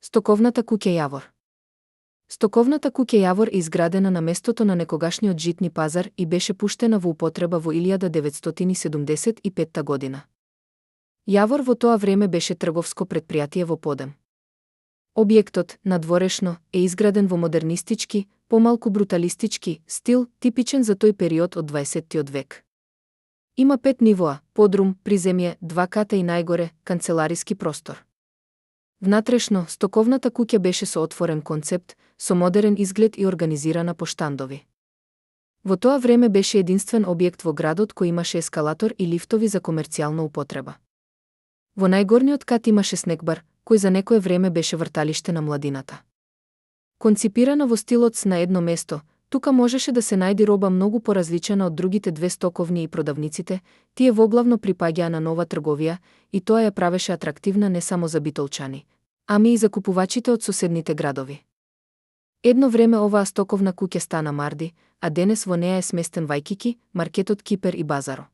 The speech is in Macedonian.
Стоковната куќа Јавор. Стоковната куќа Јавор е изградена на местото на некогашниот житни пазар и беше пуштена во употреба во 1975 година. Јавор во тоа време беше трговско предпријатие во подем. Објектот, надворешно, е изграден во модернистички, помалку бруталистички стил, типичен за тој период од 20-тиот век. Има 5 нивоа: подрум, приземје, 2 ката и најгоре канцелариски простор. Внатрешно, стоковната куќа беше со отворен концепт, со модерен изглед и организирана по штандови. Во тоа време беше единствен објект во градот кој имаше ескалатор и лифтови за комерцијална употреба. Во најгорниот кат имаше снегбар, кој за некое време беше врталиште на младината. Конципирана во стилот на едно место, тука можеше да се најди роба многу поразличена од другите две стоковни и продавниците, тие воглавно припаѓаа на нова трговија, и тоа ја правеше атрактивна не само за битолчани, ами и за купувачите од соседните градови. Едно време оваа стоковна куќа стана Марди, а денес во неа е сместен Вајкики, маркетот Кипер и Базаро.